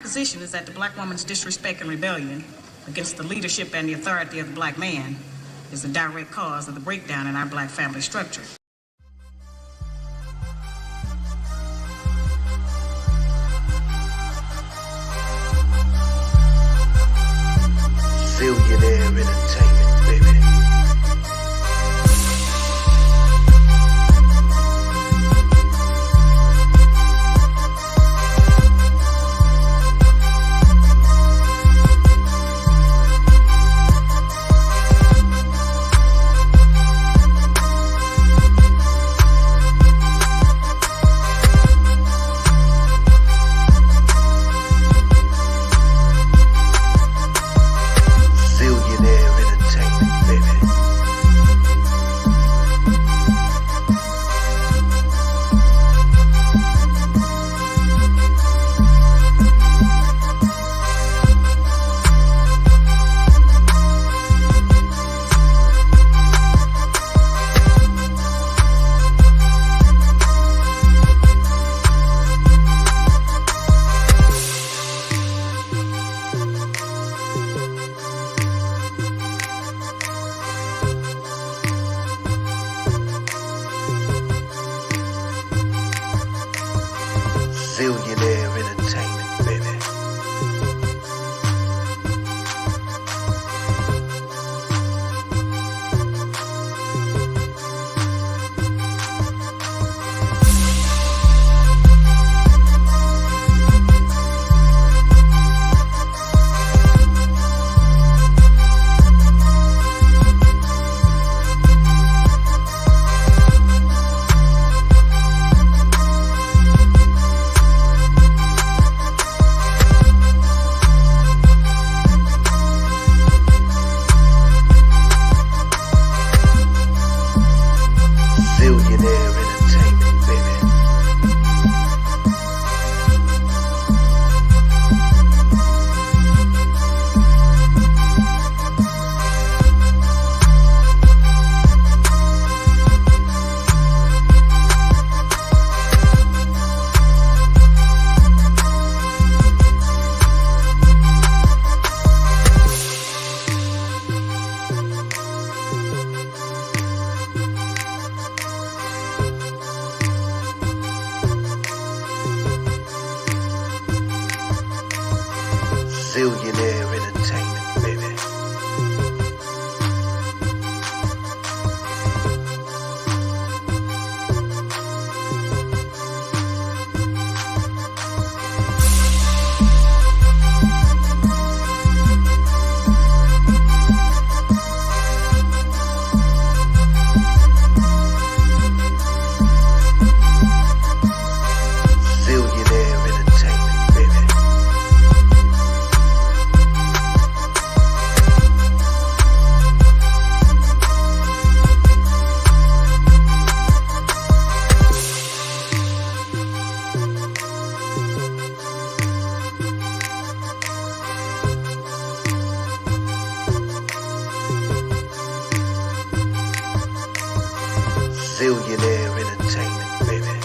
position is that the black woman's disrespect and rebellion against the leadership and the authority of the black man is the direct cause of the breakdown in our black family structure. Zillionaire Entertainment, baby. Zillionaire Entertainment, baby. Zillionaire Entertainment, baby. Zillionaire Entertainment, baby. Zillionaire Entertainment, baby. Zillionaire Entertainment, baby. Zillionaire Entertainment, baby.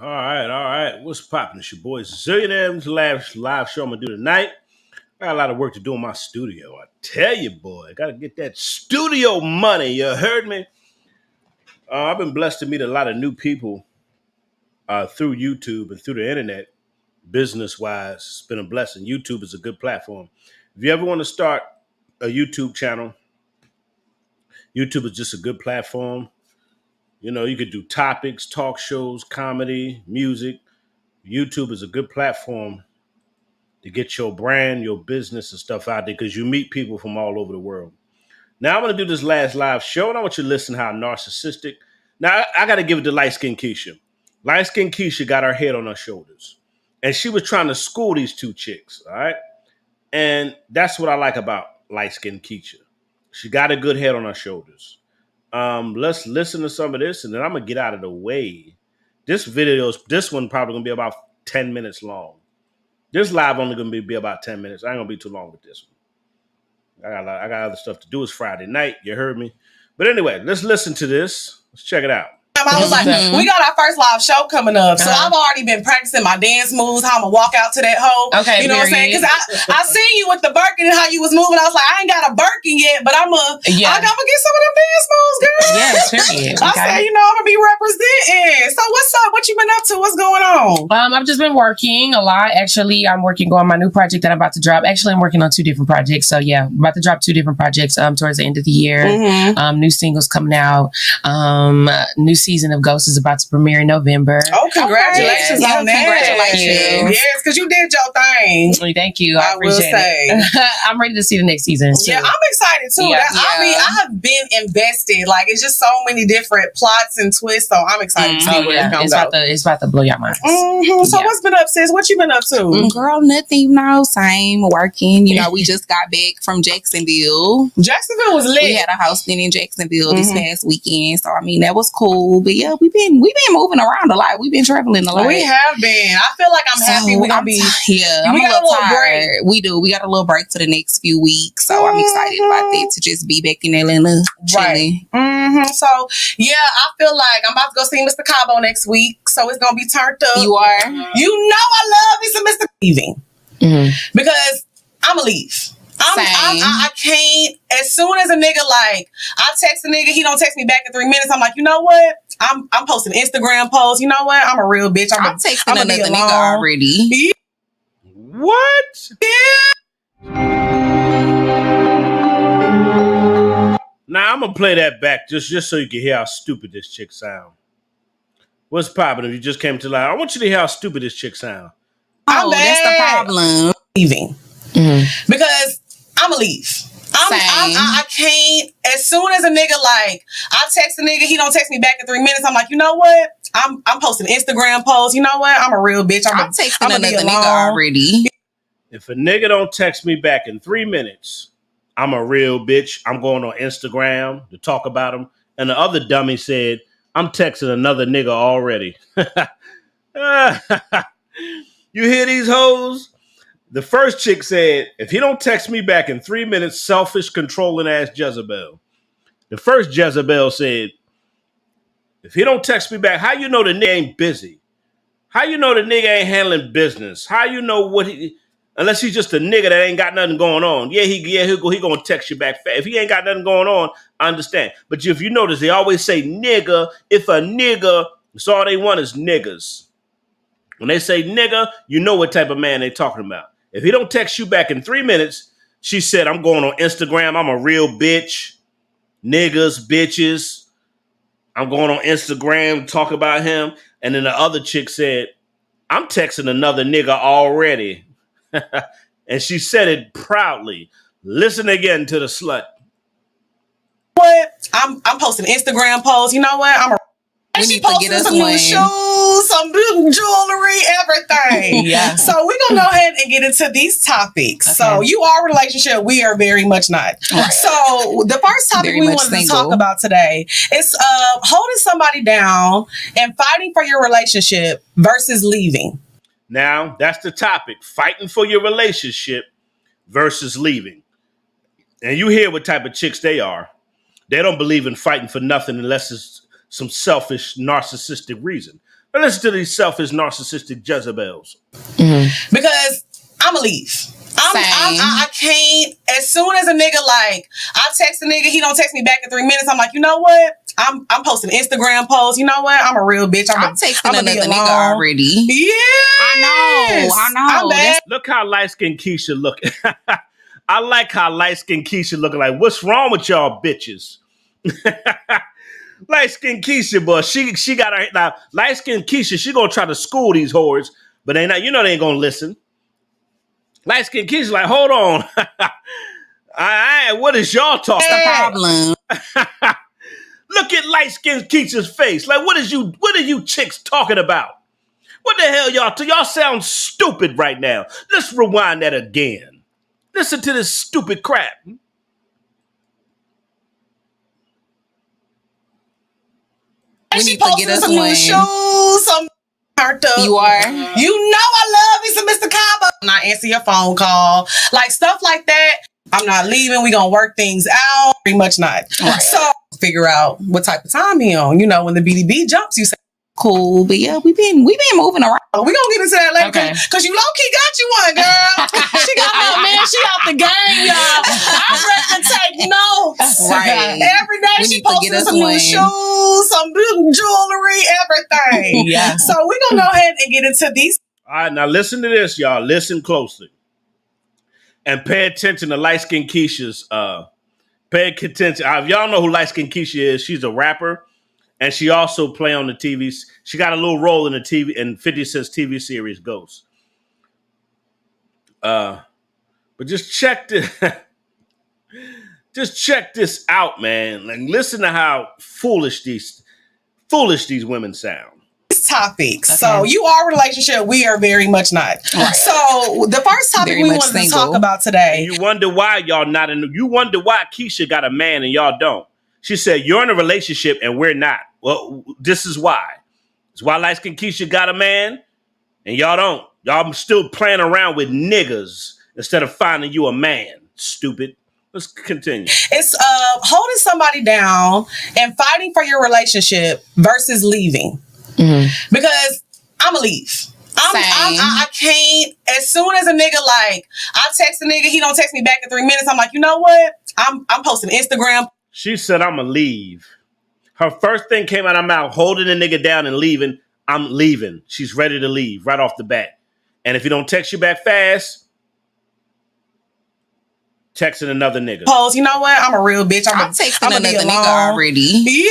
All right. What's poppin'? It's your boys Zillionaire live show I'm gonna do tonight. I got a lot of work to do in my studio. I tell you, boy, I got to get that studio money. You heard me? I've been blessed to meet a lot of new people through YouTube and through the internet, business wise. It's been a blessing. YouTube is a good platform. If you ever want to start a YouTube channel, YouTube is just a good platform. You know, you could do topics, talk shows, comedy, music. YouTube is a good platform to get your brand, your business, and stuff out there because you meet people from all over the world. Now, I'm going to do this last live show, and I want you to listen how narcissistic. Now, I got to give it to Light-Skin KEISHA. Light-Skin KEISHA got her head on her shoulders, and she was trying to school these two chicks, all right? And that's what I like about Light-Skin KEISHA. She got a good head on her shoulders. Let's listen to some of this, and then I'm going to get out of the way. This one probably going to be about 10 minutes long. This live only going to be about 10 minutes. I ain't going to be too long with this one. I got other stuff to do. It's Friday night. You heard me. But anyway, let's listen to this. Let's check it out. I was like, we got our first live show coming up. So I've already been practicing my dance moves, how I'm going to walk out to that hoe. Okay, you know what I'm saying? Because I seen you with the Birkin and how you was moving. I was like, I ain't got a Birkin yet, but I'm going to get some of them dance moves, girl. Yeah, period. I said, I'm going to be representing. So what's up? What you been up to? What's going on? I've just been working a lot. Actually, I'm working on my new project that I'm about to drop. Actually, I'm working on 2 different projects. So yeah, I'm about to drop 2 different projects towards the end of the year. New singles coming out. New season of Ghost is about to premiere in November. Oh, congratulations on that. Congratulations. Yes, because you did your thing. Thank you. I appreciate it. I'm ready to see the next season. Too. Yeah, I'm excited too. I mean, I have been invested. Like, it's just so many different plots and twists. So I'm excited to see where it comes out. It's about to blow your mind. So what's been up, sis? What you been up to? Girl, nothing, same, working. We just got back from Jacksonville. Jacksonville was lit. We had a house in Jacksonville this past weekend. So, I mean, that was cool. But yeah, we've been moving around a lot. We've been traveling a lot. We have been. I feel like I'm happy we're going to be. I'm a little tired. We do. We got a little break for the next few weeks. So I'm excited about that, to just be back in Atlanta chilling. Right. So, yeah, I feel like I'm about to go see Mr. Cabo next week. So it's going to be turned up. You are? You know I love me some Mr. Leaving. Because I'm going to leave. I can't. As soon as a nigga, like, I text a nigga, he don't text me back in 3 minutes. I'm like, you know what? I'm posting Instagram posts. You know what? I'm a real bitch. I'm texting another nigga already. Yeah. What? Yeah. Now I'm gonna play that back just so you can hear how stupid this chick sound. What's poppin'? If you just came to live, I want you to hear how stupid this chick sound. That's the problem. Leaving because I'm gonna leave. I can't. As soon as a nigga, like, I text a nigga, he don't text me back in 3 minutes. I'm like, you know what? I'm posting Instagram posts. You know what? I'm a real bitch. I'm texting another nigga already. If a nigga don't text me back in 3 minutes, I'm a real bitch. I'm going on Instagram to talk about him. And the other dummy said, I'm texting another nigga already. You hear these hoes? The first chick said, if he don't text me back in 3 minutes, selfish, controlling ass Jezebel. The first Jezebel said, if he don't text me back, how you know the nigga ain't busy? How you know the nigga ain't handling business? How you know unless he's just a nigga that ain't got nothing going on. Yeah, he gonna text you back fast. If he ain't got nothing going on, I understand. But if you notice, they always say nigga. If a nigga, that's all they want is niggas. When they say nigga, you know what type of man they talking about. If he don't text you back in 3 minutes, she said, I'm going on Instagram. I'm a real bitch. Niggas, bitches. I'm going on Instagram, talk about him. And then the other chick said, I'm texting another nigga already. And she said it proudly. Listen again to the slut. What? I'm posting Instagram posts. You know what? And she posted some new shoes, some new jewelry, everything. Yeah. So we're going to go ahead and get into these topics. Okay. So you are a relationship. We are very much not. Right. So the first topic we wanted to talk about today is holding somebody down and fighting for your relationship versus leaving. Now, that's the topic. Fighting for your relationship versus leaving. And you hear what type of chicks they are. They don't believe in fighting for nothing unless it's some selfish, narcissistic reason. But listen to these selfish, narcissistic Jezebels. Because I'm going to leave. I can't. As soon as a nigga like I text a nigga, he don't text me back in 3 minutes. I'm like, you know what? I'm posting Instagram posts. You know what? I'm a real bitch. I'm texting another nigga already. Yeah, I know. Look how light-skinned Keisha looking. I like how light-skinned Keisha looking. Like, what's wrong with y'all bitches? Light-skinned Keisha, boy, she got her now. Light-skinned Keisha, she gonna try to school these whores, but they not. You know they ain't gonna listen. Light-skinned Keisha, like, hold on. What is y'all talking about? That's the problem. Look at light-skinned Keisha's face. Like, what are you chicks talking about? What the hell y'all? Y'all sound stupid right now. Let's rewind that again. Listen to this stupid crap. And she posted some new shoes, some turned up. You are? You know I love me some Mr. Cabo. I'm not answering your phone call. Like stuff like that. I'm not leaving. We gonna work things out. Pretty much not. Right. So figure out what type of time he on. You know, when the BDB jumps, you say cool. But yeah, we been moving around. We gonna get into that later because you low key got you one, girl. She got me, man. She out the game, y'all. I'm ready to take notes. Right. Every day she posting some new shoes, some new jewelry, everything. Yeah. So we gonna go ahead and get into these. All right, now listen to this, y'all. Listen closely. And pay attention to light-skinned Keisha's, pay attention. If y'all know who light-skinned Keisha is, she's a rapper. And she also play on the TV. She got a little role in the TV in 50 Cent's TV series Ghost. But just check this. Just check this out, man. Like, listen to how foolish these women sound. Topics. Okay. So you are a relationship. We are very much not. Right. So the first topic we wanted to talk about today. And you wonder why y'all not in. You wonder why Keisha got a man and y'all don't. She said you're in a relationship and we're not. Well, this is why. It's why light-skinned Keisha got a man and y'all don't. Y'all still playing around with niggas instead of finding you a man. Stupid. Let's continue. It's holding somebody down and fighting for your relationship versus leaving. Mm-hmm. Because I'm going to leave. I can't. As soon as a nigga like I text a nigga, he don't text me back in 3 minutes. I'm like, you know what? I'm posting Instagram. She said, I'm going to leave. Her first thing came out of her mouth, holding the nigga down and leaving. I'm leaving. She's ready to leave right off the bat. And if he don't text you back fast, texting another nigga. Pose, you know what? I'm a real bitch. I'm texting another nigga already. Yeah.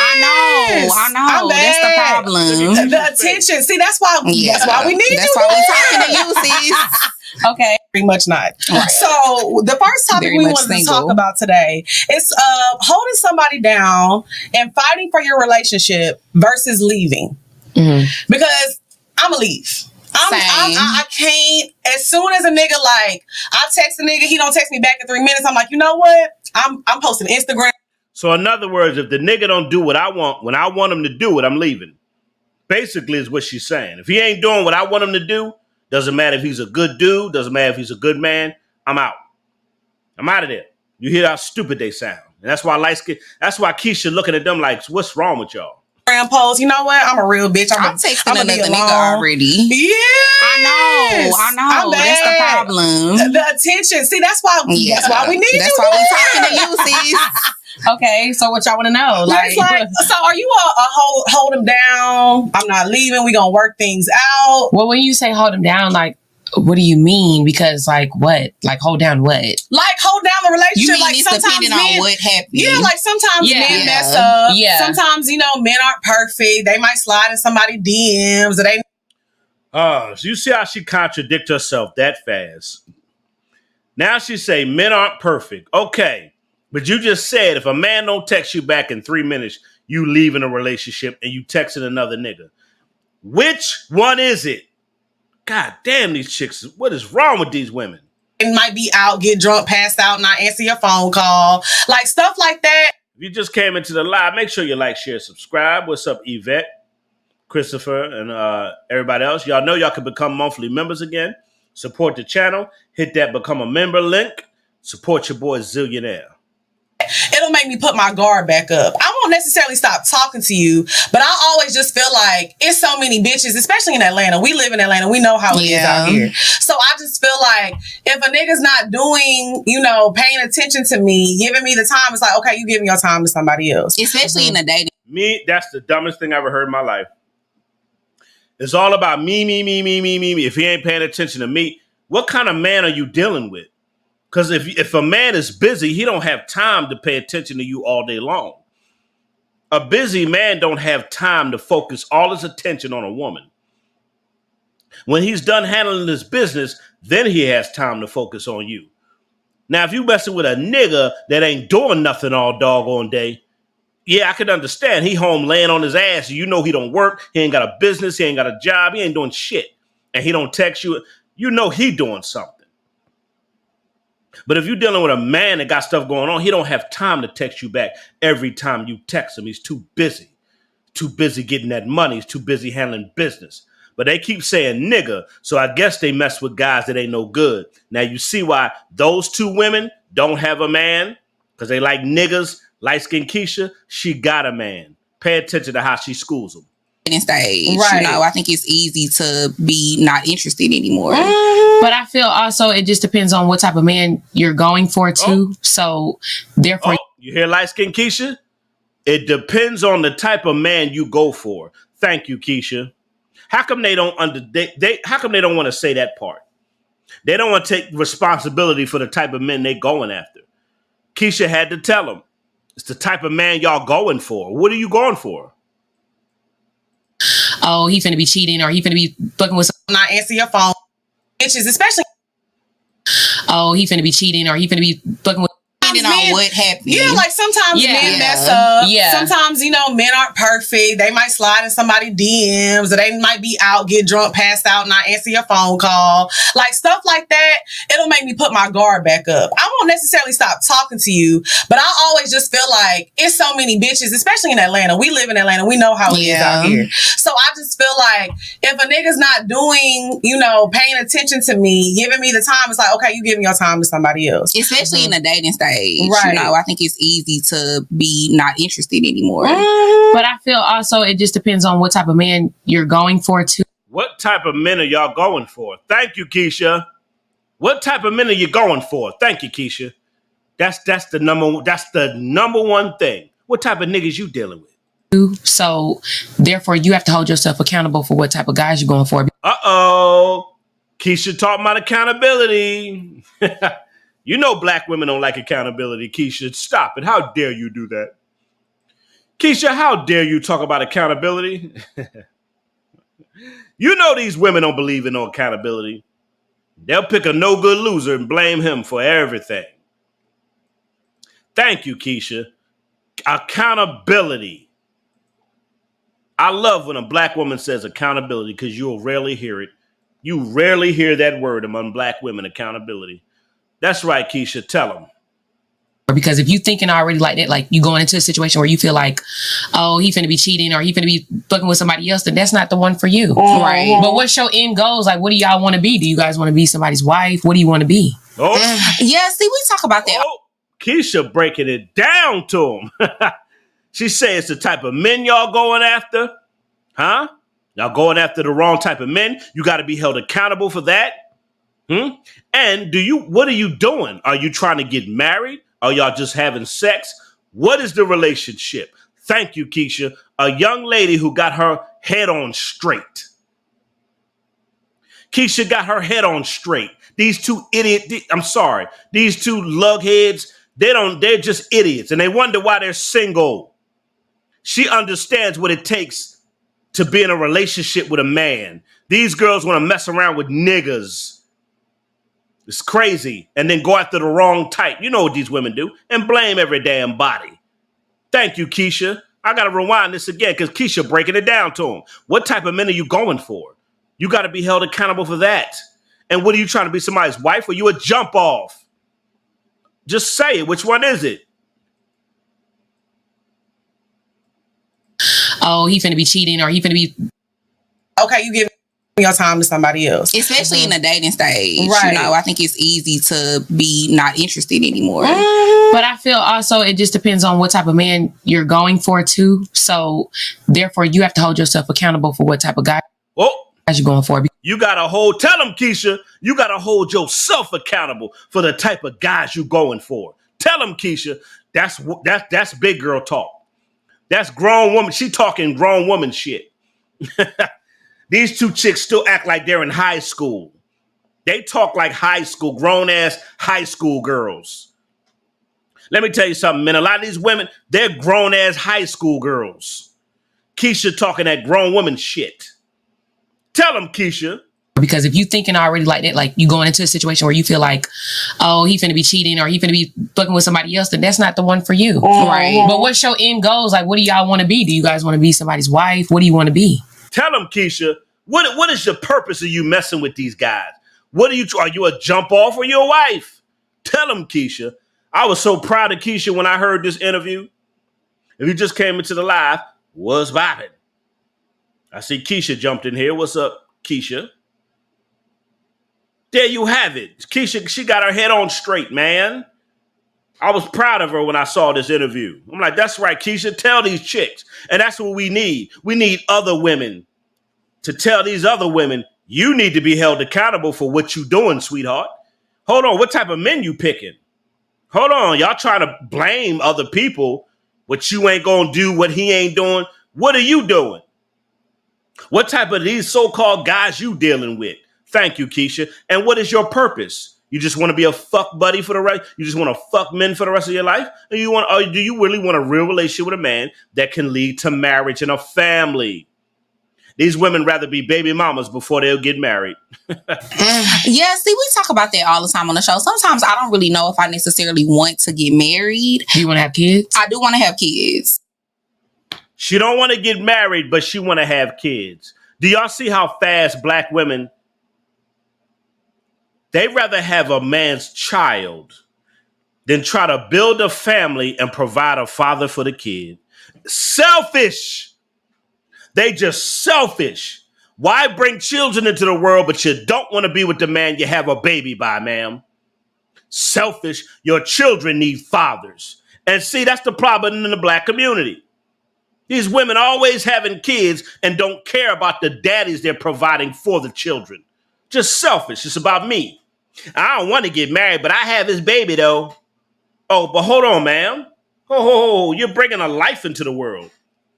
I know. That's the problem. The attention. See, that's why we need you. That's why we talking to you, sis. Okay, pretty much not. Right. So the first topic we wanted to talk about today is holding somebody down and fighting for your relationship versus leaving. Mm-hmm. Because I'm going to leave. I can't. As soon as a nigga like I text a nigga, he don't text me back in 3 minutes. I'm like, you know what? I'm posting Instagram. So in other words, if the nigga don't do what I want, when I want him to do it, I'm leaving. Basically is what she's saying. If he ain't doing what I want him to do, doesn't matter if he's a good dude, doesn't matter if he's a good man, I'm out. I'm out of there. You hear how stupid they sound. And that's why Keisha looking at them like, what's wrong with y'all? Pose, you know what? I'm a real bitch. I'm texting another nigga already. Yeah. I know. That's the problem. The attention. See, that's why we need you. That's why we talking to you, sis. Okay, so what y'all want to know? So are you a hold him down? I'm not leaving. We gonna work things out. Well, when you say hold him down, like, what do you mean? Because what? Like hold down what? Like hold down the relationship. You mean like it's sometimes depending on what happened. Yeah, like sometimes men mess up. Yeah. Sometimes, men aren't perfect. They might slide in somebody's DMs or they. So you see how she contradicts herself that fast. Now she say men aren't perfect. Okay. But you just said if a man don't text you back in 3 minutes, you leave in a relationship and you texting another nigga. Which one is it? God damn these chicks. What is wrong with these women? It might be out, get drunk, passed out, not answer your phone call. Like stuff like that. If you just came into the live, make sure you like, share, subscribe. What's up, Yvette, Christopher, and everybody else? Y'all know y'all can become monthly members again. Support the channel. Hit that become a member link. Support your boy Zillionaire. it'll make me put my guard back up. I won't necessarily stop talking to you, but I always just feel like it's so many bitches, especially in Atlanta. We live in Atlanta. We know how it is out here. So I just feel like if a nigga's not doing, paying attention to me, giving me the time, it's like, okay, you giving your time to somebody else. Especially in a dating. Me, that's the dumbest thing I ever heard in my life. It's all about me. If he ain't paying attention to me, what kind of man are you dealing with? Because if a man is busy, he don't have time to pay attention to you all day long. A busy man don't have time to focus all his attention on a woman. When he's done handling his business, then he has time to focus on you. Now, if you messing with a nigga that ain't doing nothing all doggone day, yeah, I could understand. He home laying on his ass. He don't work. He ain't got a business. He ain't got a job. He ain't doing shit. And he don't text you. He doing something. But if you're dealing with a man that got stuff going on, he don't have time to text you back every time you text him. He's too busy. Too busy getting that money. He's too busy handling business. But they keep saying nigga, so I guess they mess with guys that ain't no good. Now you see why those two women don't have a man? Because they like niggas. Light-skinned KEISHA, she got a man. Pay attention to how she schools them. Stage, right. I think it's easy to be not interested anymore. But I feel also it just depends on what type of man you're going for too. So therefore, you hear light-skinned KEISHA? It depends on the type of man you go for. Thank you, KEISHA. How come they don't how come they don't want to say that part? They don't want to take responsibility for the type of men they going after. KEISHA had to tell them. It's the type of man y'all going for. What are you going for? Oh, he finna be cheating or he finna be fucking with not answer your phone. Bitches, especially. Oh, he finna be cheating or he finna be fucking with. Depending on what happened. Yeah, like sometimes men mess up. Yeah. Sometimes, men aren't perfect. They might slide in somebody's DMs or they might be out, get drunk, passed out, not answer your phone call. Like stuff like that, it'll make me put my guard back up. I won't necessarily stop talking to you, but I always just feel like it's so many bitches, especially in Atlanta. We live in Atlanta. We know how it is out here. So I just feel like if a nigga's not doing, paying attention to me, giving me the time, it's like, okay, you giving your time to somebody else. Especially in a dating stage. Right. I think it's easy to be not interested anymore. But I feel also it just depends on what type of man you're going for too. What type of men are y'all going for? Thank you, KEISHA. What type of men are you going for? Thank you, KEISHA. That's the number one thing. What type of niggas you dealing with? So therefore you have to hold yourself accountable for what type of guys you're going for. KEISHA talking about accountability. You know black women don't like accountability, KEISHA. Stop it. How dare you do that? KEISHA, how dare you talk about accountability? You know these women don't believe in no accountability. They'll pick a no-good loser and blame him for everything. Thank you, KEISHA. Accountability. I love when a black woman says accountability because you'll rarely hear it. You rarely hear that word among black women, accountability. That's right, KEISHA. Tell them. Because if you thinking already like that, like you going into a situation where you feel like, oh, he finna be cheating or he finna be fucking with somebody else, then that's not the one for you. Right. But what's your end goals? Like, what do y'all want to be? Do you guys want to be somebody's wife? What do you want to be? Oh, yeah, see, we talk about that. Oh, KEISHA breaking it down to him. She say it's the type of men y'all going after. Huh? Y'all going after the wrong type of men. You got to be held accountable for that. And what are you doing? Are you trying to get married? Are y'all just having sex? What is the relationship? Thank you, KEISHA. A young lady who got her head on straight. KEISHA got her head on straight. These two these two lugheads, they're just idiots and they wonder why they're single. She understands what it takes to be in a relationship with a man. These girls want to mess around with niggas. It's crazy. And then go after the wrong type. You know what these women do. And blame every damn body. Thank you, KEISHA. I got to rewind this again because KEISHA breaking it down to him. What type of men are you going for? You got to be held accountable for that. And what are you trying to be, somebody's wife? Or you a jump off? Just say it. Which one is it? Oh, he finna be cheating or he finna be... Okay, you give your time to somebody else. Especially in the dating stage. Right. You know, I think it's easy to be not interested anymore. But I feel also it just depends on what type of man you're going for too. So therefore you have to hold yourself accountable for what type of guy you're going for. You gotta tell them, Keisha, you gotta hold yourself accountable for the type of guys you going for. Tell them, Keisha, that's big girl talk. That's grown woman. She talking grown woman shit. These two chicks still act like they're in high school. They talk like high school, grown ass high school girls. Let me tell you something, man. A lot of these women, they're grown ass high school girls. Keisha talking that grown woman shit. Tell them, Keisha. Because if you thinking already like that, like you going into a situation where you feel like, oh, he finna be cheating or he finna be fucking with somebody else, then that's not the one for you. Right. But what's your end goals? Like, what do y'all want to be? Do you guys want to be somebody's wife? What do you want to be? Tell them, Keisha, what is the purpose of you messing with these guys? Are you a jump off or you a wife? Tell them, Keisha. I was so proud of Keisha when I heard this interview. If you just came into the live, what's bopping? I see Keisha jumped in here. What's up, Keisha? There you have it. Keisha, she got her head on straight, man. I was proud of her when I saw this interview. I'm like, that's right, Keisha. Tell these chicks. And that's what we need. We need other women to tell these other women, you need to be held accountable for what you doing, sweetheart. Hold on, what type of men you picking? Hold on, y'all trying to blame other people, what you ain't gonna do, what he ain't doing. What are you doing? What type of these so-called guys you dealing with? Thank you, Keisha. And what is your purpose? You just want to be a fuck buddy for the rest? You just want to fuck men for the rest of your life? Or do you really want a real relationship with a man that can lead to marriage and a family? These women rather be baby mamas before they'll get married. Yeah, see, we talk about that all the time on the show. Sometimes I don't really know if I necessarily want to get married. Do you want to have kids? I do want to have kids. She don't want to get married, but she want to have kids. Do y'all see how fast black women, they rather have a man's child than try to build a family and provide a father for the kid. Selfish. They just selfish. Why bring children into the world, but you don't want to be with the man you have a baby by, ma'am? Selfish. Your children need fathers. And see, that's the problem in the black community. These women always having kids and don't care about the daddies they're providing for the children. Just selfish. It's about me. I don't want to get married, but I have this baby, though. Oh, but hold on, ma'am. Oh, you're bringing a life into the world.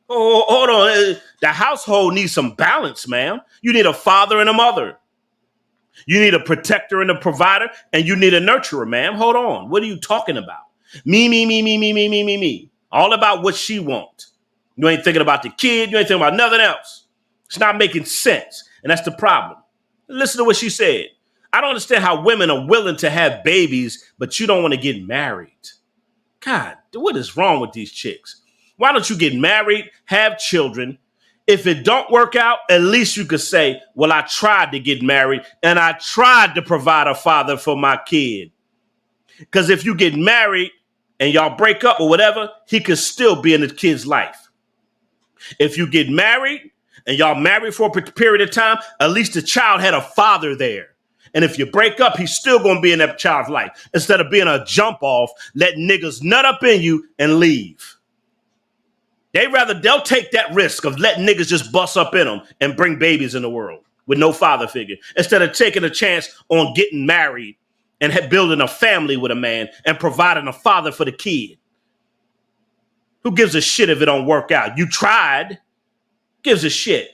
Oh, hold on. The household needs some balance, ma'am. You need a father and a mother. You need a protector and a provider, and you need a nurturer, ma'am. Hold on. What are you talking about? Me. All about what she wants. You ain't thinking about the kid. You ain't thinking about nothing else. It's not making sense, and that's the problem. Listen to what she said. I don't understand how women are willing to have babies, but you don't want to get married. God, what is wrong with these chicks? Why don't you get married, have children? If it don't work out, at least you could say, well, I tried to get married and I tried to provide a father for my kid. Because if you get married and y'all break up or whatever, he could still be in the kid's life. If you get married and y'all married for a period of time, at least the child had a father there. And if you break up, he's still going to be in that child's life instead of being a jump off, letting niggas nut up in you and leave. They'll take that risk of letting niggas just bust up in them and bring babies in the world with no father figure instead of taking a chance on getting married and building a family with a man and providing a father for the kid. Who gives a shit if it don't work out? You tried. Gives a shit.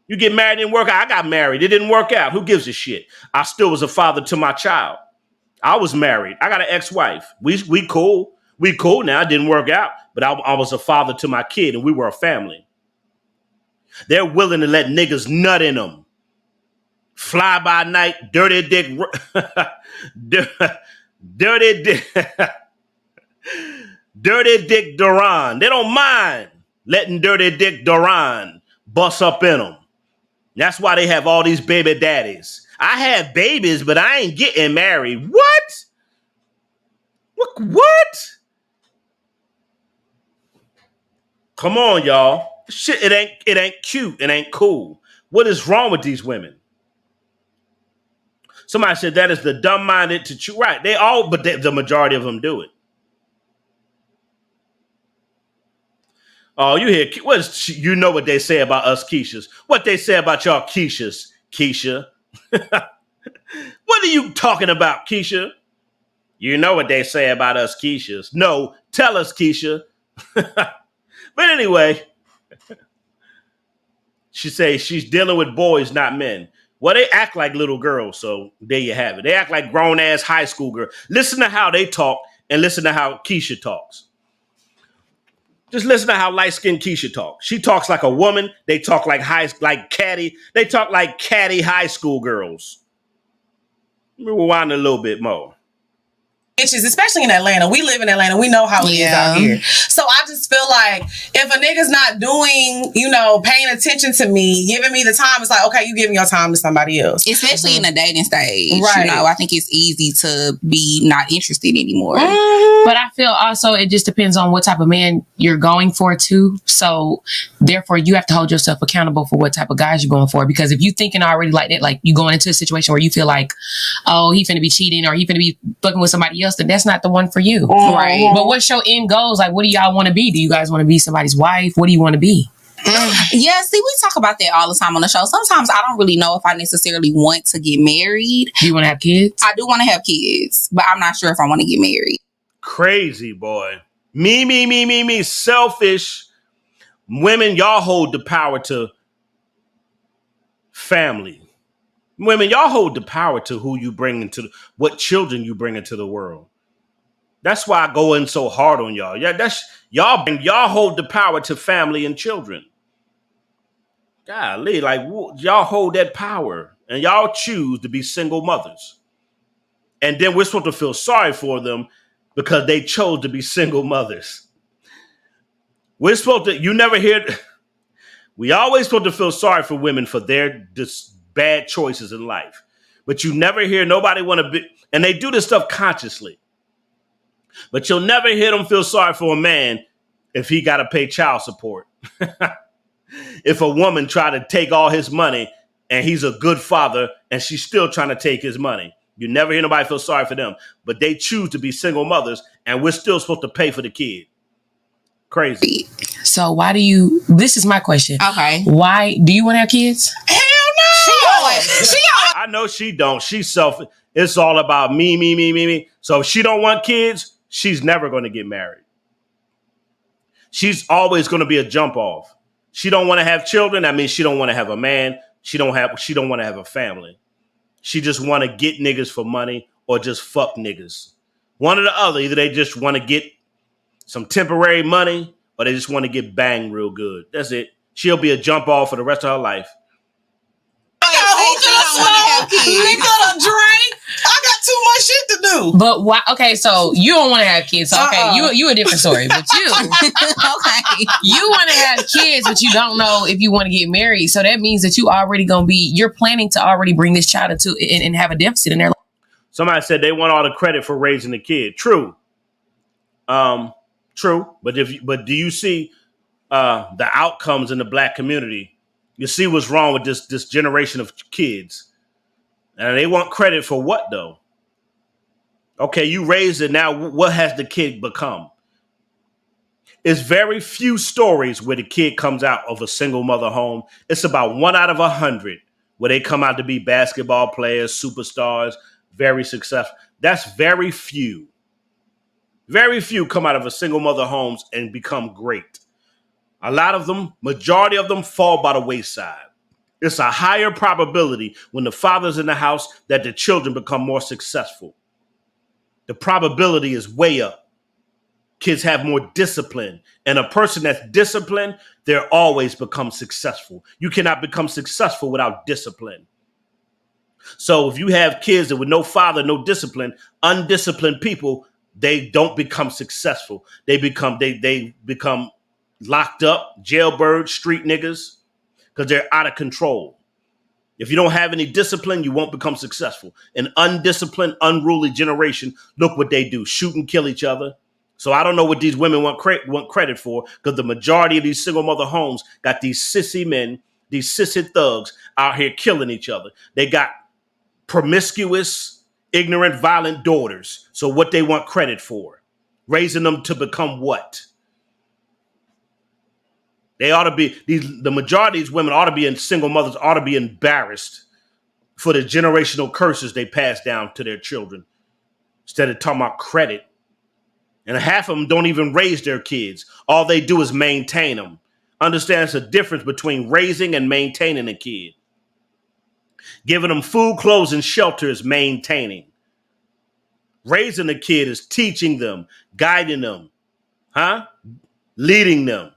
You get married, didn't work out. I got married. It didn't work out. Who gives a shit? I still was a father to my child. I was married. I got an ex-wife. We cool. We cool now. It didn't work out. But I was a father to my kid, and we were a family. They're willing to let niggas nut in them. Fly by night, dirty dick. Dirty dick. Dirty dick Duran. They don't mind letting dirty dick Duran bust up in them. That's why they have all these baby daddies. I have babies, but I ain't getting married. What? What? Come on, y'all. Shit, it ain't cute. It ain't cool. What is wrong with these women? Somebody said that is the dumb-minded to choose. Right. They all, but the majority of them do it. Oh, you hear, you know what they say about us Keishas. What they say about y'all Keishas, Keisha. What are you talking about, Keisha? You know what they say about us Keishas. No, tell us, Keisha. But anyway, she says she's dealing with boys, not men. Well, they act like little girls, so there you have it. They act like grown-ass high school girls. Listen to how they talk and listen to how Keisha talks. Just listen to how light-skinned Keisha talks. She talks like a woman. They talk like catty. They talk like catty high school girls. Let me rewind a little bit more. Bitches, especially in Atlanta. We live in Atlanta. We know how it is out here. So I just feel like if a nigga's not doing, paying attention to me, giving me the time, it's like, okay, you giving your time to somebody else. Especially in the dating stage. Right. I think it's easy to be not interested anymore. But I feel also it just depends on what type of man you're going for too. So therefore you have to hold yourself accountable for what type of guys you're going for. Because if you thinking already like that, like you going into a situation where you feel like, oh, he finna be cheating or he finna be fucking with somebody else, then that's not the one for you. Right. But what's your end goals? Like, what do y'all want to be? Do you guys want to be somebody's wife? What do you want to be? Yeah, see, we talk about that all the time on the show. Sometimes I don't really know if I necessarily want to get married. Do you want to have kids? I do want to have kids, but I'm not sure if I want to get married. Crazy, boy. Me. Selfish. Women, y'all hold the power to family. Women, y'all hold the power to who you bring into what children you bring into the world. That's why I go in so hard on y'all. Yeah, that's y'all hold the power to family and children. Golly, like y'all hold that power and y'all choose to be single mothers. And then we're supposed to feel sorry for them because they chose to be single mothers. We're supposed to, you never hear, we always supposed to feel sorry for women for their bad choices in life. But you never hear nobody want to be, and they do this stuff consciously. But you'll never hear them feel sorry for a man if he got to pay child support. If a woman try to take all his money and he's a good father and she's still trying to take his money. You never hear nobody feel sorry for them. But they choose to be single mothers and we're still supposed to pay for the kid. Crazy. So why do this is my question. Okay. Why do you want to have kids? Hell no! I know she don't. She's selfish. It's all about me. So if she don't want kids, she's never going to get married. She's always going to be a jump off. She don't want to have children. That means she don't want to have a man. She don't want to have a family. She just want to get niggas for money or just fuck niggas. One or the other. Either they just want to get some temporary money or they just want to get banged real good. That's it. She'll be a jump off for the rest of her life. Liquor to drink. I got too much shit to do. But why? Okay, so you don't want to have kids. So okay, you a different story. But you, Okay. you want to have kids, but you don't know if you want to get married. So that means that you already you're planning to already bring this child into and have a deficit in their life. Somebody said they want all the credit for raising the kid. True. True. But do you see the outcomes in the black community? You see what's wrong with this generation of kids. And they want credit for what, though? Okay, you raised it. Now, what has the kid become? It's very few stories where the kid comes out of a single mother home. It's about 1 out of 100 where they come out to be basketball players, superstars, very successful. That's very few. Very few come out of a single mother homes and become great. A lot of them, majority of them fall by the wayside. It's a higher probability when the father's in the house that the children become more successful. The probability is way up. Kids have more discipline. And a person that's disciplined, they'll always become successful. You cannot become successful without discipline. So if you have kids that with no father, no discipline, undisciplined people, they don't become successful. They become locked up, jailbird, street niggas. Because they're out of control. If you don't have any discipline, you won't become successful. An undisciplined, unruly generation, look what they do. Shoot and kill each other. So I don't know what these women want credit for, because the majority of these single mother homes got these sissy men, these sissy thugs out here killing each other. They got promiscuous, ignorant, violent daughters. So what they want credit for, raising them to become what? They ought to be, the majority of these women ought to be, and single mothers ought to be embarrassed for the generational curses they pass down to their children instead of talking about credit. And half of them don't even raise their kids. All they do is maintain them. Understand the difference between raising and maintaining a kid. Giving them food, clothes, and shelter is maintaining. Raising a kid is teaching them, guiding them, leading them,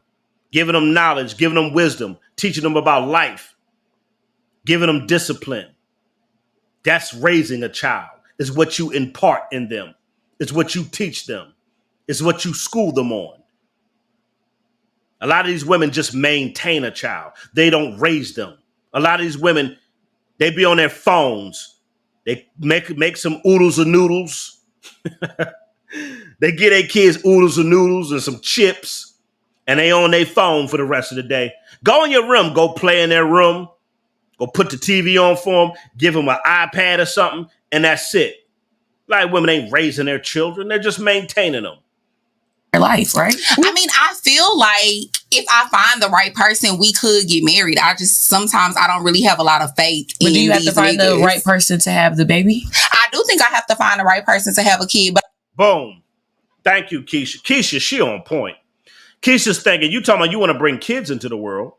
giving them knowledge, giving them wisdom, teaching them about life, giving them discipline. That's raising a child. It's what you impart in them. It's what you teach them. It's what you school them on. A lot of these women just maintain a child. They don't raise them. A lot of these women, they be on their phones. They make some oodles and noodles. They get their kids oodles and noodles and some chips, and they on their phone for the rest of the day. Go in your room. Go play in their room. Go put the TV on for them. Give them an iPad or something, and that's it. A lot of women ain't raising their children. They're just maintaining them. Life, right? I mean, I feel like if I find the right person, we could get married. Sometimes I don't really have a lot of faith in these niggas. But do you have to find the right person to have the baby? I do think I have to find the right person to have a kid. But boom. Thank you, Keisha. Keisha, she on point. Keisha's thinking, you talking about you want to bring kids into the world.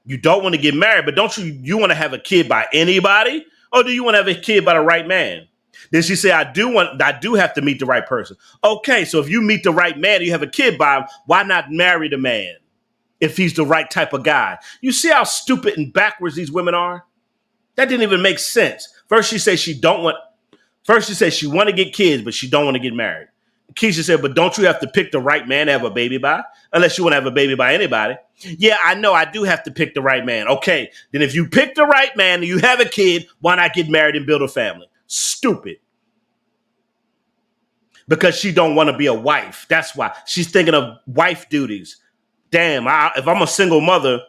You don't want to get married, but don't you want to have a kid by anybody? Or do you want to have a kid by the right man? Then she said, I do have to meet the right person. Okay, so if you meet the right man and you have a kid by him, why not marry the man if he's the right type of guy? You see how stupid and backwards these women are? That didn't even make sense. First she said she want to get kids, but she don't want to get married. Keisha said, but don't you have to pick the right man to have a baby by? Unless you want to have a baby by anybody. Yeah, I know I do have to pick the right man. Okay, then if you pick the right man and you have a kid, why not get married and build a family? Stupid. Because she don't want to be a wife. That's why. She's thinking of wife duties. Damn, if I'm a single mother,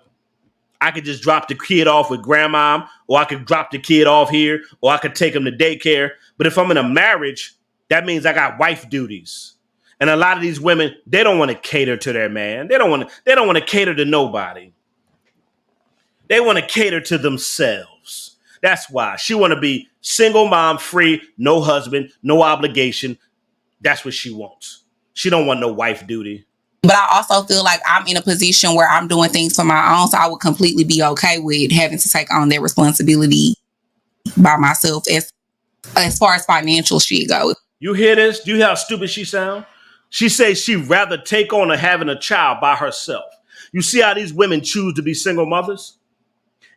I could just drop the kid off with grandma, or I could drop the kid off here, or I could take him to daycare. But if I'm in a marriage, that means I got wife duties. And a lot of these women, they don't want to cater to their man. They don't want to cater to nobody. They want to cater to themselves. That's why. She want to be single mom, free, no husband, no obligation. That's what she wants. She don't want no wife duty. But I also feel like I'm in a position where I'm doing things for my own, so I would completely be okay with having to take on that responsibility by myself as far as financial shit goes. You hear this? Do you hear how stupid she sound? She says she'd rather take on having a child by herself. You see how these women choose to be single mothers?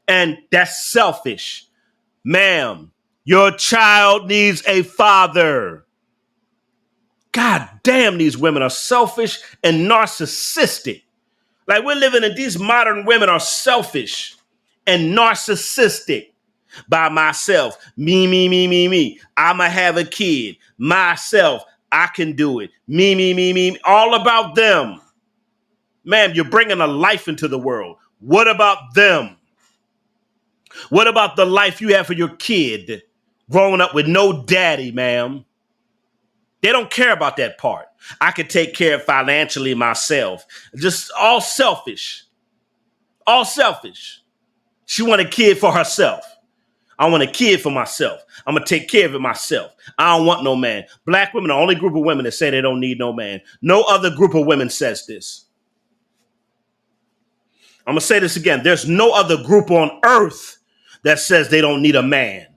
And that's selfish. Ma'am, your child needs a father. God damn, these women are selfish and narcissistic. Like we're living in, these modern women are selfish and narcissistic. By myself, me. I'ma have a kid. Myself, I can do it. Me. All about them. Ma'am, you're bringing a life into the world. What about them? What about the life you have for your kid growing up with no daddy, ma'am? They don't care about that part. I could take care of financially myself. Just all selfish. All selfish. She want a kid for herself. I want a kid for myself. I'm going to take care of it myself. I don't want no man. Black women are the only group of women that say they don't need no man. No other group of women says this. I'm going to say this again. There's no other group on earth that says they don't need a man.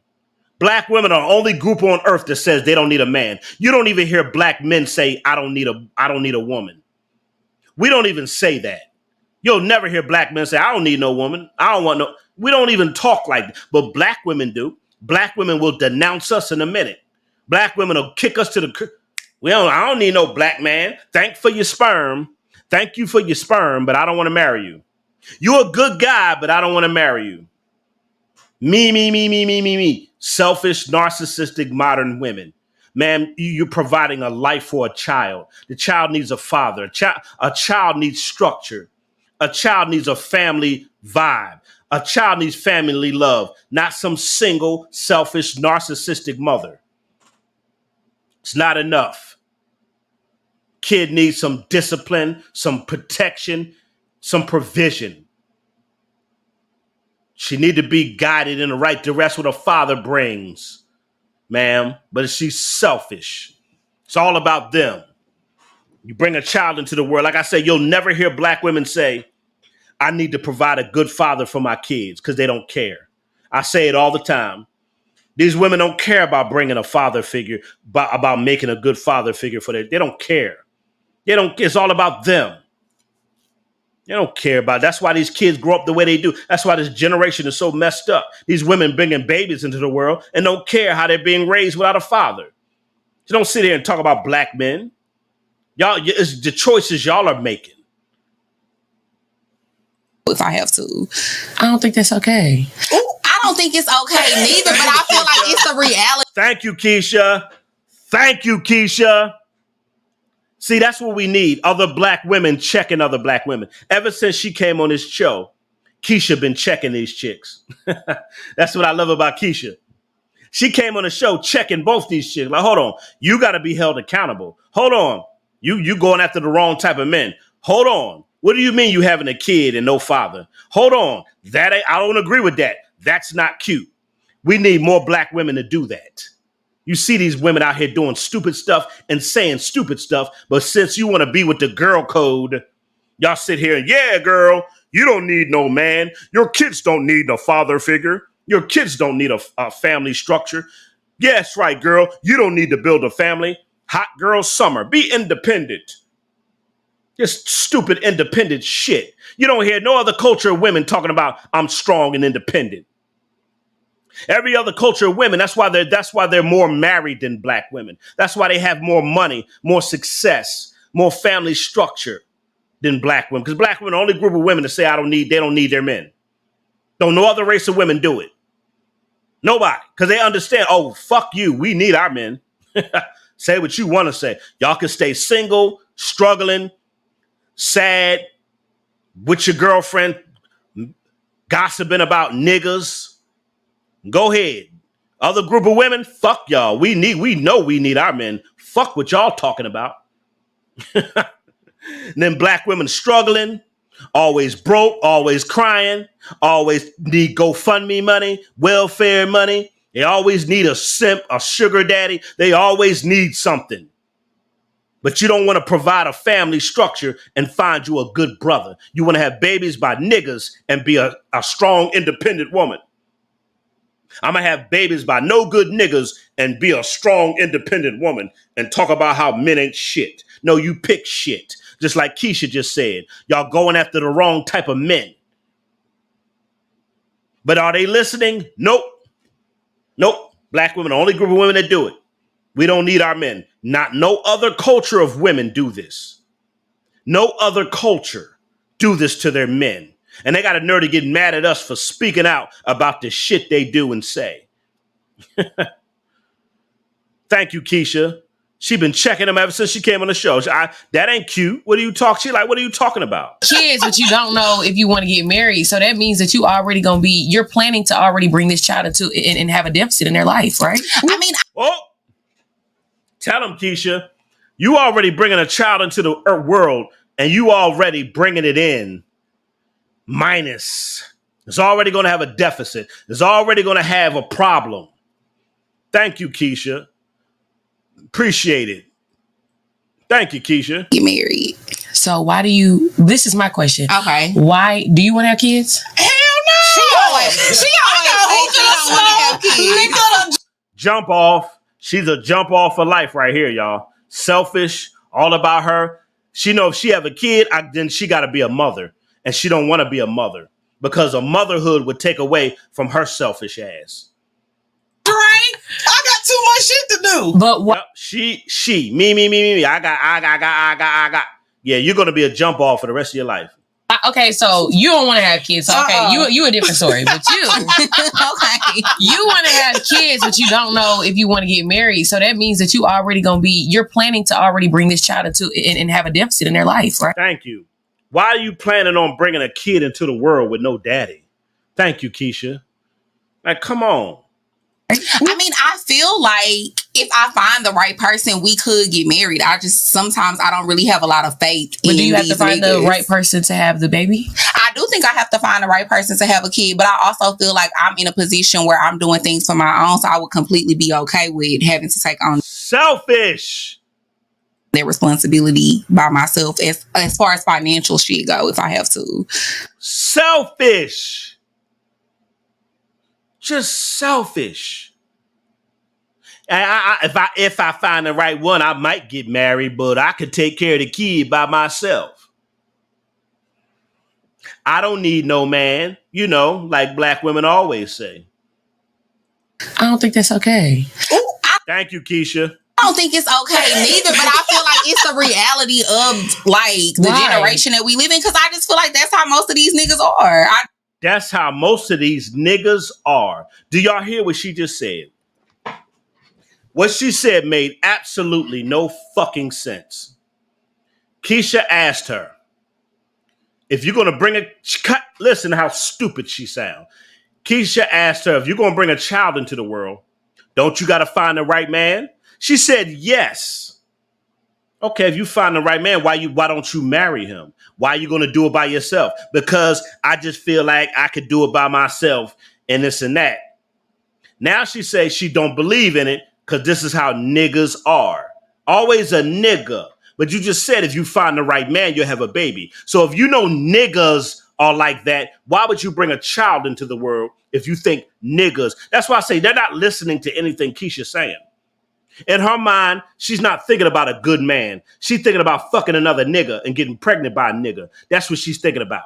Black women are the only group on earth that says they don't need a man. You don't even hear black men say, I don't need a woman. We don't even say that. You'll never hear black men say, I don't need no woman. I don't want no. We don't even talk like that. But black women do. Black women will denounce us in a minute. Black women will kick us to the. I don't need no black man. Thank for your sperm. Thank you for your sperm, but I don't want to marry you. You're a good guy, but I don't want to marry you. Me. Selfish, narcissistic, modern women. Man, you're providing a life for a child. The child needs a father. A child needs structure. A child needs a family vibe. A child needs family love, not some single, selfish, narcissistic mother. It's not enough. Kid needs some discipline, some protection, some provision. She need to be guided in the right direction. That's what a father brings, ma'am. But she's selfish. It's all about them. You bring a child into the world. Like I said, you'll never hear black women say, I need to provide a good father for my kids, because they don't care. I say it all the time. These women don't care about bringing a father figure, about making a good father figure for them. They don't care. It's all about them. They don't care about it. That's why these kids grow up the way they do. That's why this generation is so messed up. These women bringing babies into the world and don't care how they're being raised without a father. So don't sit here and talk about black men. Y'all, it's the choices y'all are making. If I have to. I don't think that's okay. Ooh, I don't think it's okay neither, but I feel like it's a reality. Thank you, Keisha. Thank you, Keisha. See, that's what we need. Other black women checking other black women. Ever since she came on this show, Keisha been checking these chicks. That's what I love about Keisha. She came on the show checking both these chicks. Like, hold on, you got to be held accountable. Hold on, you going after the wrong type of men. Hold on, what do you mean you having a kid and no father? Hold on, I don't agree with that. That's not cute. We need more black women to do that. You see these women out here doing stupid stuff and saying stupid stuff, but since you want to be with the girl code, y'all sit here and, yeah, girl, you don't need no man. Your kids don't need a father figure. Your kids don't need a family structure. Yes, right, girl. You don't need to build a family. Hot girl summer. Be independent. Just stupid independent shit. You don't hear no other culture of women talking about I'm strong and independent. Every other culture of women, that's why they're more married than black women. That's why they have more money, more success, more family structure than black women. Because black women are the only group of women to say they don't need their men. Don't no other race of women do it. Nobody. Because they understand, oh, fuck you. We need our men. Say what you want to say. Y'all can stay single, struggling, sad, with your girlfriend, gossiping about niggas. Go ahead. Other group of women, fuck y'all. We know we need our men. Fuck what y'all talking about. And then black women struggling, always broke, always crying, always need GoFundMe money, welfare money. They always need a simp, a sugar daddy. They always need something. But you don't want to provide a family structure and find you a good brother. You want to have babies by niggas and be a strong, independent woman. I'm going to have babies by no good niggas and be a strong, independent woman and talk about how men ain't shit. No, you pick shit. Just like Keisha just said, y'all going after the wrong type of men. But are they listening? Nope. Black women, the only group of women that do it. We don't need our men. Not no other culture of women do this. No other culture do this to their men. And they got a nerve to get mad at us for speaking out about the shit they do and say. Thank you, Keisha. She been checking them ever since she came on the show. That ain't cute. What are you talking? She like, what are you talking about? Kids, but you don't know if you want to get married. So that means that you already going to be, you're planning to already bring this child into and have a deficit in their life, right? I mean, tell them, Keisha, you already bringing a child into the world and you already bringing it in minus. It's already going to have a deficit. It's already going to have a problem. Thank you, Keisha. Appreciate it. Thank you, Keisha. Get married. So this is my question. Okay. Why do you want to have kids? Hell no. She always say she don't want to have kids. Jump off. She's a jump off for life right here, y'all. Selfish, all about her. She know if she have a kid, then she got to be a mother. And she don't want to be a mother because a motherhood would take away from her selfish ass. Right? I got too much shit to do. But what? Yep, me. I got. Yeah, you're going to be a jump off for the rest of your life. Okay, so you don't want to have kids. So, okay, you a different story. But you, Okay. you want to have kids, but you don't know if you want to get married. So that means that you already going to be, you're planning to already bring this child into and have a deficit in their life, right? Thank you. Why are you planning on bringing a kid into the world with no daddy? Thank you, Keisha. Like, come on. I mean, I feel like if I find the right person, we could get married. Sometimes I don't really have a lot of faith. But do you have to find the right person to have the baby? I do think I have to find the right person to have a kid, but I also feel like I'm in a position where I'm doing things for my own, so I would completely be okay with having to take on selfish their responsibility by myself as far as financial shit go, if I have to. Selfish. Just selfish. If I find the right one, I might get married, but I could take care of the kid by myself. I don't need no man, you know, like black women always say. I don't think that's okay. Thank you, Keisha. I don't think it's okay neither, but I feel like it's the reality of like the generation that we live in, because I just feel like that's how most of these niggas are. That's how most of these niggas are. Do y'all hear what she just said? What she said made absolutely no fucking sense. Keisha asked her, if you're going to bring listen to how stupid she sounds. Keisha asked her, if you're going to bring a child into the world, don't you got to find the right man? She said, yes. Okay, if you find the right man, why don't you marry him? Why are you going to do it by yourself? Because I just feel like I could do it by myself and this and that. Now she says she don't believe in it because this is how niggas are. Always a nigga. But you just said if you find the right man, you'll have a baby. So if you know niggas are like that, why would you bring a child into the world if you think niggas? That's why I say they're not listening to anything Keisha's saying. In her mind, she's not thinking about a good man. She's thinking about fucking another nigga and getting pregnant by a nigga. That's what she's thinking about.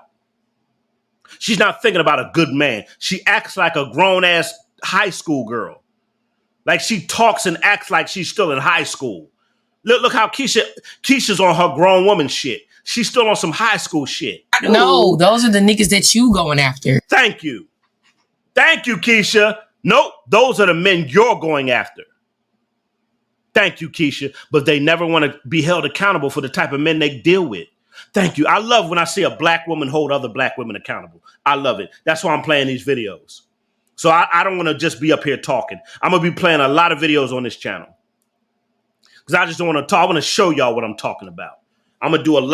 She's not thinking about a good man. She acts like a grown-ass high school girl. Like she talks and acts like she's still in high school. Look how Keisha's on her grown woman shit. She's still on some high school shit. No, those are the niggas that you going after. Thank you. Thank you, Keisha. Nope, those are the men you're going after. Thank you, Keisha. But they never want to be held accountable for the type of men they deal with. Thank you. I love when I see a black woman hold other black women accountable. I love it. That's why I'm playing these videos. So I don't want to just be up here talking. I'm going to be playing a lot of videos on this channel. Because I just don't want to talk. I want to show y'all what I'm talking about. I'm going to do I'm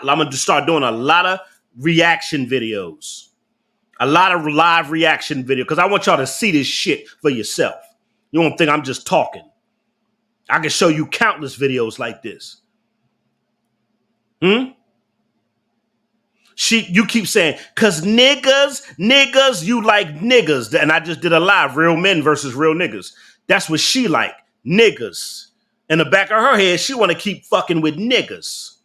going to start doing a lot of reaction videos. A lot of live reaction videos. Because I want y'all to see this shit for yourself. You don't think I'm just talking. I can show you countless videos like this. You keep saying, cause niggas, you like niggas. And I just did a live, real men versus real niggas. That's what she like, niggas. In the back of her head, she want to keep fucking with niggas.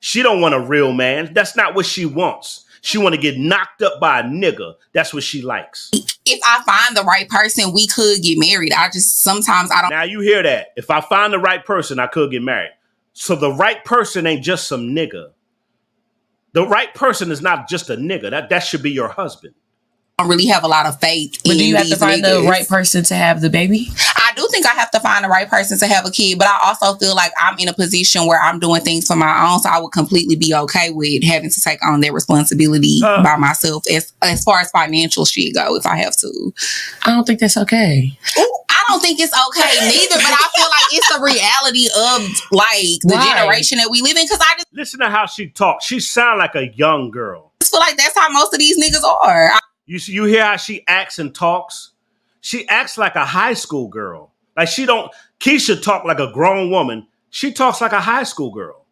She don't want a real man. That's not what she wants. She want to get knocked up by a nigga. That's what she likes. If I find the right person, we could get married. Sometimes I don't. Now you hear that. If I find the right person, I could get married. So the right person ain't just some nigga. The right person is not just a nigga. That should be your husband. I don't really have a lot of faith. But do you have to find the right person to have the baby? I do think I have to find the right person to have a kid, but I also feel like I'm in a position where I'm doing things for my own, so I would completely be okay with having to take on that responsibility by myself as far as financial shit go, if I have to. I don't think that's okay. I don't think it's okay neither, but I feel like it's the reality of like the generation that we live in. Because I just listen to how she talks. She sounds like a young girl. I feel like that's how most of these niggas are. You hear how she acts and talks? She acts like a high school girl. Like Keisha talk like a grown woman. She talks like a high school girl.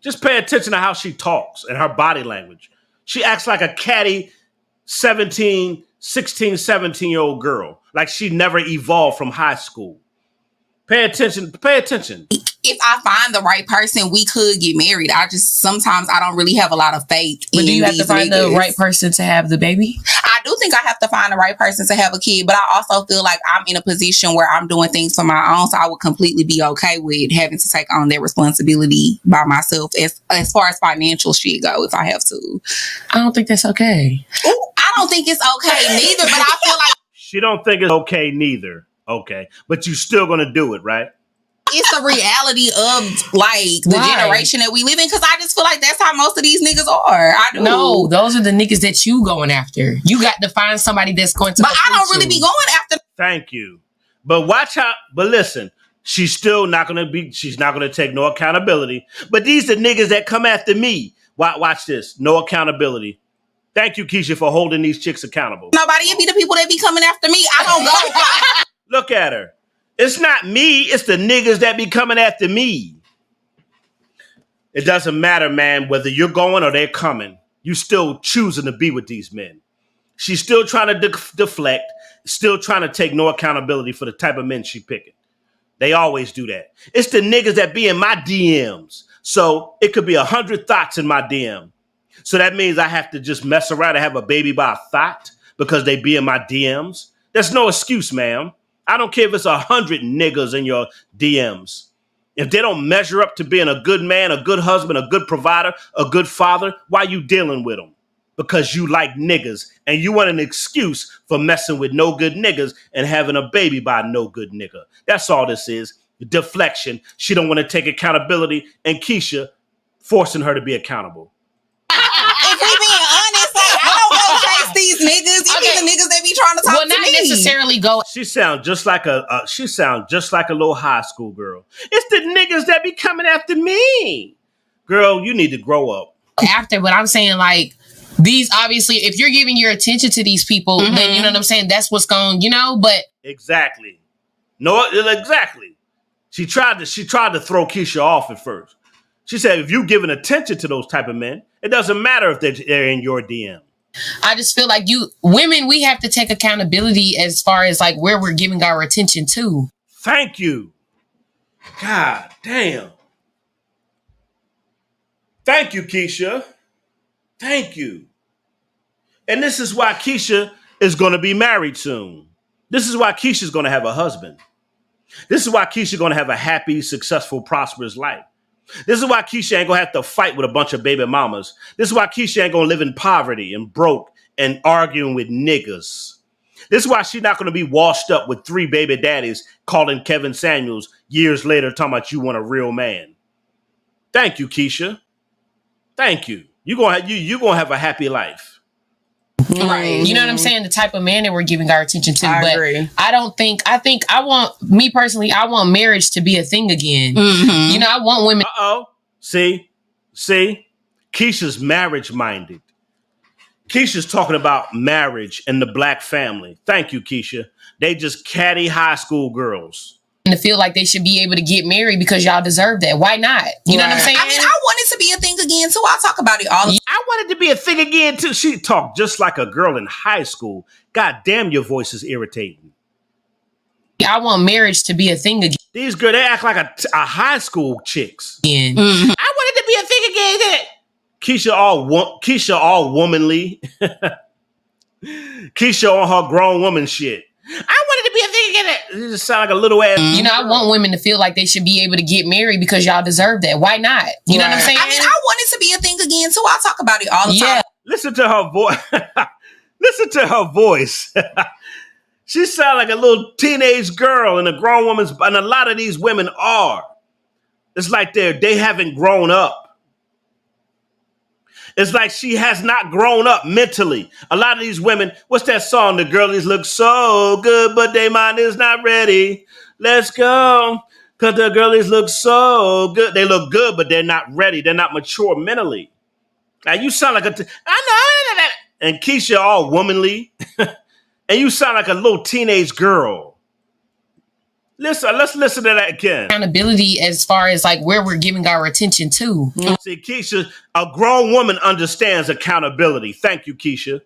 Just pay attention to how she talks and her body language. She acts like a catty 16, 17-year-old girl. Like she never evolved from high school. Pay attention. Pay attention. If I find the right person, we could get married. Sometimes I don't really have a lot of faith. But do you have to find the right person to have the baby? I do think I have to find the right person to have a kid, but I also feel like I'm in a position where I'm doing things for my own, so I would completely be okay with having to take on that responsibility by myself as far as financial shit go, if I have to. I don't think that's okay. I don't think it's okay neither, but I feel like she don't think it's okay neither. Okay, but you still gonna do it, right? it's the reality of like the generation that we live in. Because I just feel like that's how most of these niggas are. I do. No, those are the niggas that you going after. You got to find somebody that's going to. But I don't really be going after. Thank you. But watch out. But listen, she's still not going to be. She's not going to take no accountability. But these are niggas that come after me. Watch this. No accountability. Thank you, Keisha, for holding these chicks accountable. Nobody, it be the people that be coming after me. I don't go. Look at her. It's not me. It's the niggas that be coming after me. It doesn't matter, man, whether you're going or they're coming. You still choosing to be with these men. She's still trying to deflect, still trying to take no accountability for the type of men she picking. They always do that. It's the niggas that be in my DMs. So it could be 100 thoughts in my DM. So that means I have to just mess around and have a baby by a thought because they be in my DMs. There's no excuse, ma'am. I don't care if it's 100 niggas in your DMs. If they don't measure up to being a good man, a good husband, a good provider, a good father, why you dealing with them? Because you like niggas and you want an excuse for messing with no good niggas and having a baby by no good nigga. That's all this is. Deflection. She don't want to take accountability, and Keisha forcing her to be accountable. If we being honest, like, I don't go chase these niggas. You be the niggas that be trying to talk to me. Well, not necessarily go. She sounds just like a little high school girl. It's the niggas that be coming after me. Girl, you need to grow up. After, but I'm saying like these, obviously, if you're giving your attention to these people, then you know what I'm saying. That's what's going, but exactly. No, exactly. She tried to throw Keisha off at first. She said, if you giving attention to those type of men, it doesn't matter if they're in your DM. I just feel like women, we have to take accountability as far as like where we're giving our attention to. Thank you. God damn. Thank you, Keisha. Thank you. And this is why Keisha is going to be married soon. This is why Keisha's going to have a husband. This is why Keisha's going to have a happy, successful, prosperous life. This is why Keisha ain't going to have to fight with a bunch of baby mamas. This is why Keisha ain't going to live in poverty and broke and arguing with niggas. This is why she's not going to be washed up with 3 baby daddies calling Kevin Samuels years later talking about you want a real man. Thank you, Keisha. Thank you. You're going to have a happy life. Right. You know what I'm saying? The type of man that we're giving our attention to. I but agree. I want marriage to be a thing again. I want women. See, Keisha's marriage minded. Keisha's talking about marriage and the black family. Thank you, Keisha. They just catty high school girls. To feel like they should be able to get married because y'all deserve that. Why not? You know what I'm saying? I mean, I want it to be a thing again too. I talk about it all the time. I wanted to be a thing again too. She talked just like a girl in high school. God damn, your voice is irritating. I want marriage to be a thing again. These girls, they act like a high school chicks. I wanted to be a thing again. Keisha all womanly. Keisha on her grown woman shit. I wanted to be a thing again. It just sound like a little ass. I want women to feel like they should be able to get married because y'all deserve that. Why not? You know what I'm saying? I mean, I want it to be a thing again too. I talk about it all the time. Listen to her voice. Listen to her voice. She sound like a little teenage girl and a grown woman's, and a lot of these women are. It's like they haven't grown up. It's like she has not grown up mentally. A lot of these women, what's that song? The girlies look so good, but their mind is not ready. Let's go. Because the girlies look so good. They look good, but they're not ready. They're not mature mentally. Now you sound like I know that. And Keisha all womanly. And you sound like a little teenage girl. Listen, let's listen to that again. Accountability as far as like where we're giving our attention to. See, Keisha, a grown woman understands accountability. Thank you, Keisha.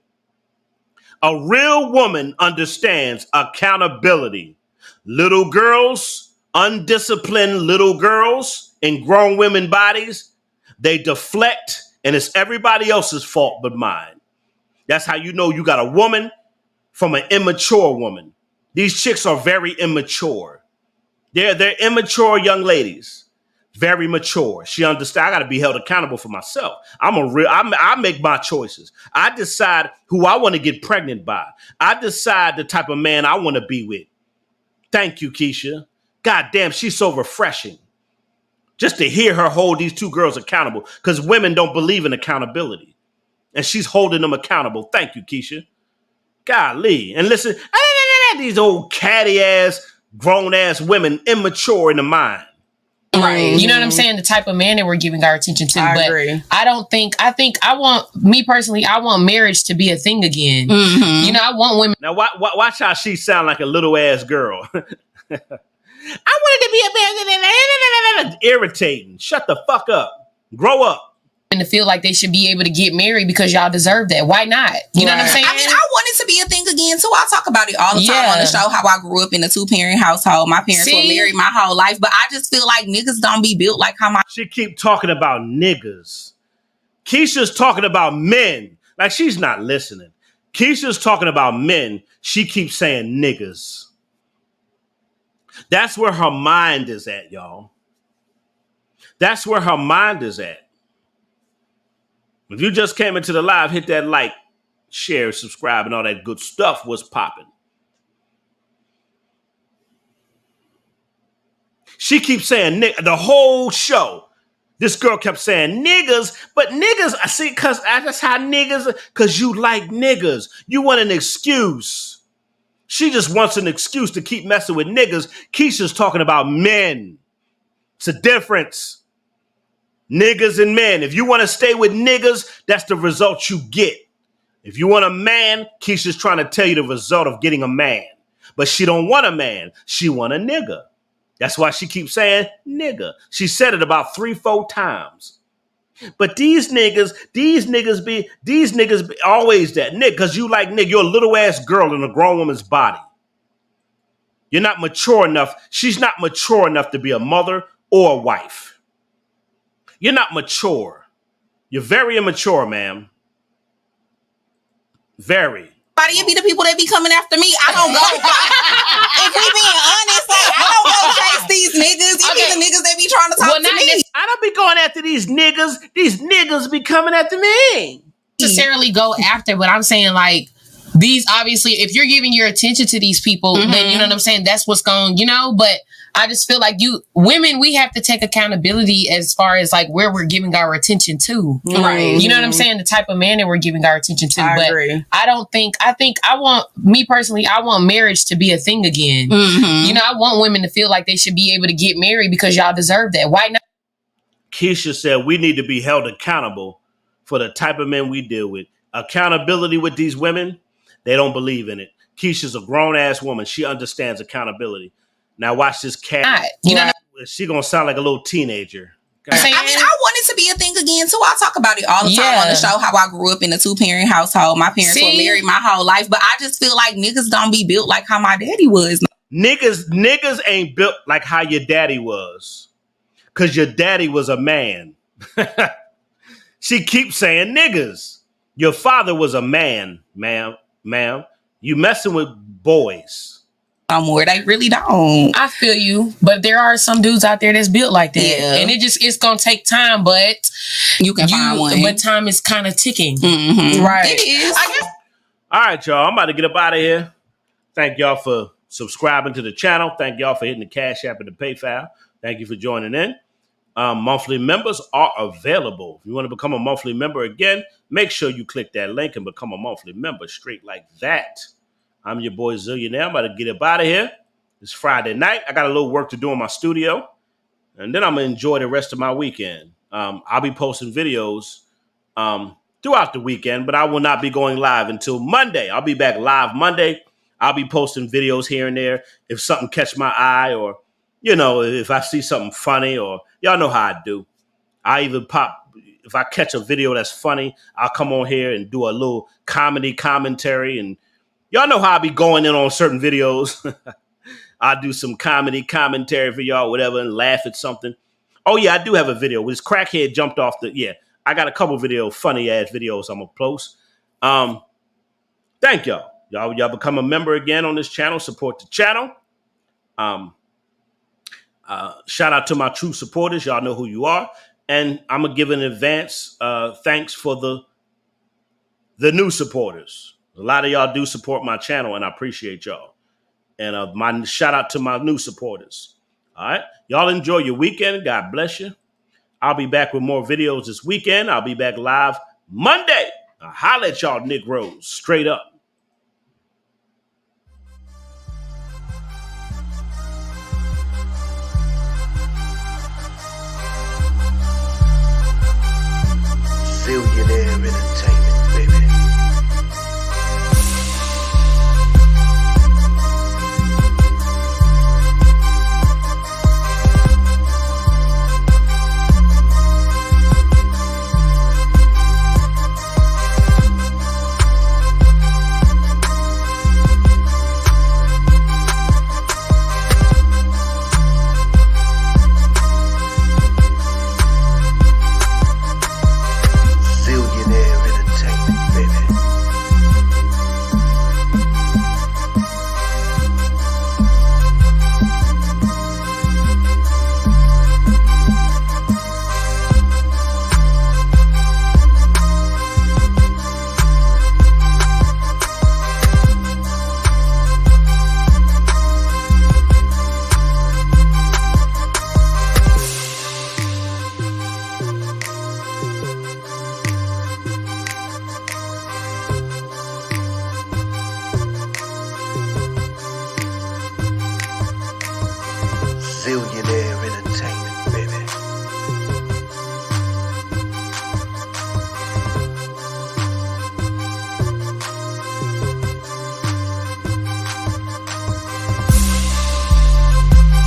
A real woman understands accountability. Little girls, undisciplined little girls in grown women bodies, they deflect and it's everybody else's fault but mine. That's how you know you got a woman from an immature woman. These chicks are very immature. They're immature young ladies. Very mature. She understands I got to be held accountable for myself. I make my choices. I decide who I want to get pregnant by. I decide the type of man I want to be with. Thank you, Keisha. God damn, she's so refreshing. Just to hear her hold these two girls accountable, because women don't believe in accountability. And she's holding them accountable. Thank you, Keisha. Golly. And listen, these old catty ass, grown ass women, immature in the mind. Right. You know what I'm saying? The type of man that we're giving our attention to. I but agree. I want marriage to be a thing again. Mm-hmm. You know, I want women. Now, watch how she sound like a little ass girl. I wanted to be a irritating. Shut the fuck up. Grow up. To feel like they should be able to get married because y'all deserve that. Why not? You know what I'm saying? I mean, I want it to be a thing again too. I talk about it all the time on the show, how I grew up in a 2-parent household. My parents were married my whole life, but I just feel like niggas don't be built like how my... She keep talking about niggas. Keisha's talking about men. Like, she's not listening. Keisha's talking about men. She keeps saying niggas. That's where her mind is at, y'all. That's where her mind is at. If you just came into the live, hit that like, share, subscribe, and all that good stuff was popping. She keeps saying the whole show. This girl kept saying niggas, but niggas, I see, because that's how niggas, because you like niggas. You want an excuse. She just wants an excuse to keep messing with niggas. Keisha's talking about men. It's a difference. Niggas and men. If you want to stay with niggas, that's the result you get. If you want a man, Keisha's trying to tell you the result of getting a man. But she don't want a man. She want a nigga. That's why she keeps saying nigga. She said it about 3-4 times. But these niggas be always that nigga, because you like nigga. You're a little ass girl in a grown woman's body. You're not mature enough. She's not mature enough to be a mother or a wife. You're not mature. You're very immature, ma'am. Very. It be the people that be coming after me. I don't go. If we being honest, like, I don't go chase these niggas. You be the niggas that be trying to talk to me. I don't be going after these niggas. These niggas be coming after me. Necessarily go after, but I'm saying like these, obviously, if you're giving your attention to these people, then you know what I'm saying, that's what's going, but I just feel like women, we have to take accountability as far as like where we're giving our attention to. Right. You know what I'm saying? The type of man that we're giving our attention to. I agree. I want marriage to be a thing again. I want women to feel like they should be able to get married because y'all deserve that. Why not? Keisha said we need to be held accountable for the type of men we deal with. Accountability with these women, they don't believe in it. Keisha's a grown-ass woman. She understands accountability. Now watch this cat. She gonna sound like a little teenager. I mean, I want it to be a thing again too. I talk about it all the time on the show, how I grew up in a 2-parent household. My parents were married my whole life, but I just feel like niggas don't be built like how my daddy was. Niggas ain't built like how your daddy was, because your daddy was a man. She keeps saying niggas. Your father was a man, ma'am. You messing with boys. Somewhere they really don't. I feel you, but there are some dudes out there that's built like that, and it's gonna take time, but you can find one. But time is kind of ticking, right? It is. I guess. All right, y'all. I'm about to get up out of here. Thank y'all for subscribing to the channel. Thank y'all for hitting the Cash App and the PayPal. Thank you for joining in. Monthly members are available. If you want to become a monthly member again, make sure you click that link and become a monthly member straight like that. I'm your boy Zillionaire. I'm about to get up out of here. It's Friday night. I got a little work to do in my studio. And then I'm going to enjoy the rest of my weekend. I'll be posting videos throughout the weekend, but I will not be going live until Monday. I'll be back live Monday. I'll be posting videos here and there. If something catch my eye, or, if I see something funny, or y'all know how I do. I even if I catch a video that's funny, I'll come on here and do a little comedy commentary, and y'all know how I be going in on certain videos. I'll do some comedy commentary for y'all, whatever, and laugh at something. Oh, yeah, I do have a video. This crackhead jumped off I got a couple funny-ass videos I'm going to post. Thank y'all. Y'all become a member again on this channel. Support the channel. Shout out to my true supporters. Y'all know who you are. And I'm going to give an advance thanks for the new supporters. A lot of y'all do support my channel, and I appreciate y'all. And my shout out to my new supporters. All right. Y'all enjoy your weekend. God bless you. I'll be back with more videos this weekend. I'll be back live Monday. I'll holler at y'all Negroes straight up.